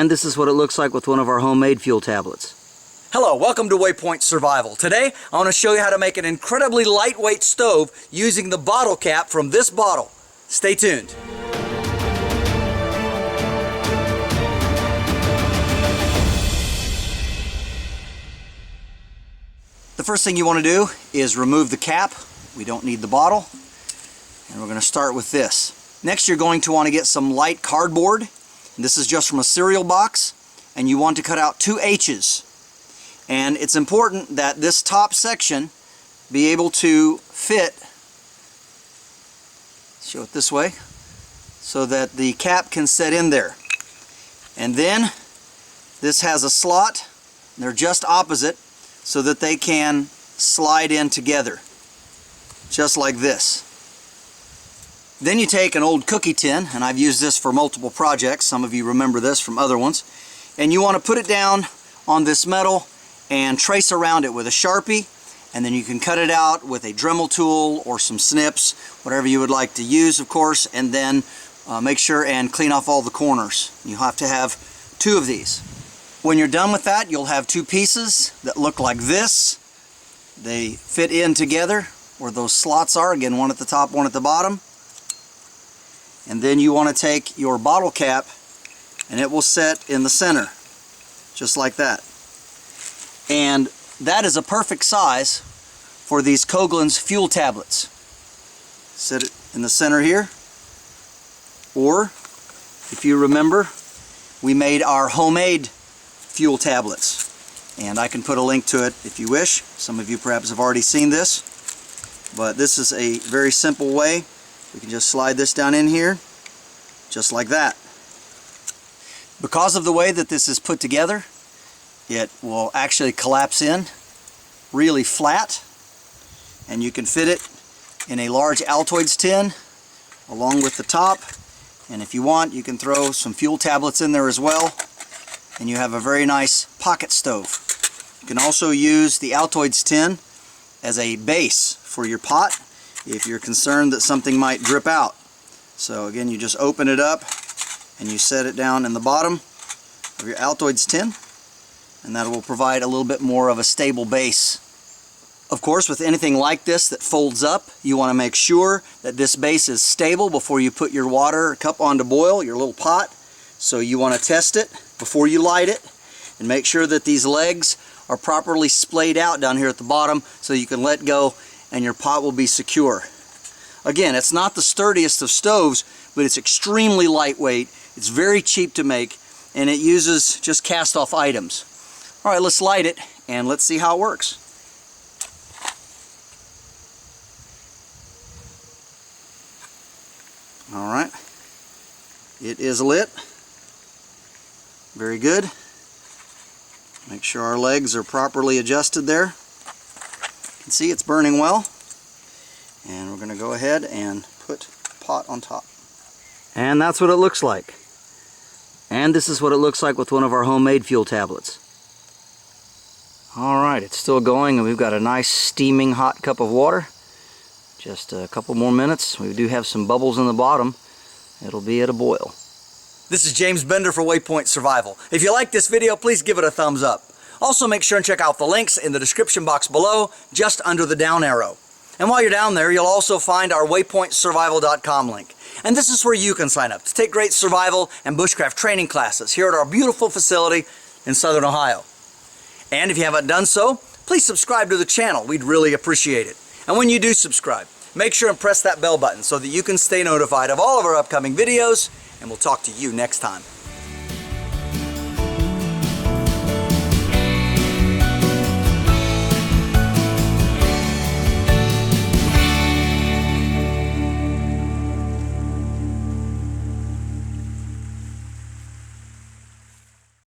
And this is what it looks like with one of our homemade fuel tablets. Hello, welcome to WayPoint Survival. Today, I want to show you how to make an incredibly lightweight stove using the bottle cap from this bottle. Stay tuned. The first thing you want to do is remove the cap. We don't need the bottle. And we're going to start with this. Next, you're going to want to get some light cardboard. And this is just from a cereal box. And you want to cut out 2 H's. And it's important that this top section be able to fit, show it this way, so that the cap can set in there. And then this has a slot. They're just opposite so that they can slide in together, just like this. Then you take an old cookie tin, and I've used this for multiple projects. Some of you remember this from other ones. And you want to put it down on this metal and trace around it with a Sharpie, and then you can cut it out with a Dremel tool or some snips, whatever you would like to use, of course, and then make sure and clean off all the corners. You have to have 2 of these. When you're done with that, you'll have 2 pieces that look like this. They fit in together where those slots are, again, one at the top, one at the bottom. And then you want to take your bottle cap and it will set in the center, just like that. And that is a perfect size for these Coghlan's fuel tablets. Set it in the center here. Or, if you remember, we made our homemade fuel tablets. And I can put a link to it if you wish. Some of you perhaps have already seen this. But this is a very simple way. We can just slide this down in here, just like that. Because of the way that this is put together, it will actually collapse in really flat, and you can fit it in a large Altoids tin along with the top. And if you want, you can throw some fuel tablets in there as well, and you have a very nice pocket stove. You can also use the Altoids tin as a base for your pot if you're concerned that something might drip out. So again, you just open it up and you set it down in the bottom of your Altoids tin, and that will provide a little bit more of a stable base. Of course, with anything like this that folds up, you want to make sure that this base is stable before you put your water cup on to boil, your little pot. So you want to test it before you light it, and make sure that these legs are properly splayed out down here at the bottom so you can let go and your pot will be secure. Again, it's not the sturdiest of stoves, but it's extremely lightweight, it's very cheap to make, and it uses just cast-off items. All right, let's light it and let's see how it works. All right, it is lit. Very good. Make sure our legs are properly adjusted there. You can see it's burning well. And we're going to go ahead and put the pot on top. And that's what it looks like. And this is what it looks like with one of our homemade fuel tablets. Alright, it's still going, and we've got a nice steaming hot cup of water. Just a couple more minutes. We do have some bubbles in the bottom. It'll be at a boil. This is James Bender for WayPoint Survival. If you like this video, please give it a thumbs up. Also, make sure and check out the links in the description box below, just under the down arrow. And while you're down there, you'll also find our waypointsurvival.com link. And this is where you can sign up to take great survival and bushcraft training classes here at our beautiful facility in Southern Ohio. And if you haven't done so, please subscribe to the channel. We'd really appreciate it. And when you do subscribe, make sure and press that bell button so that you can stay notified of all of our upcoming videos, and we'll talk to you next time.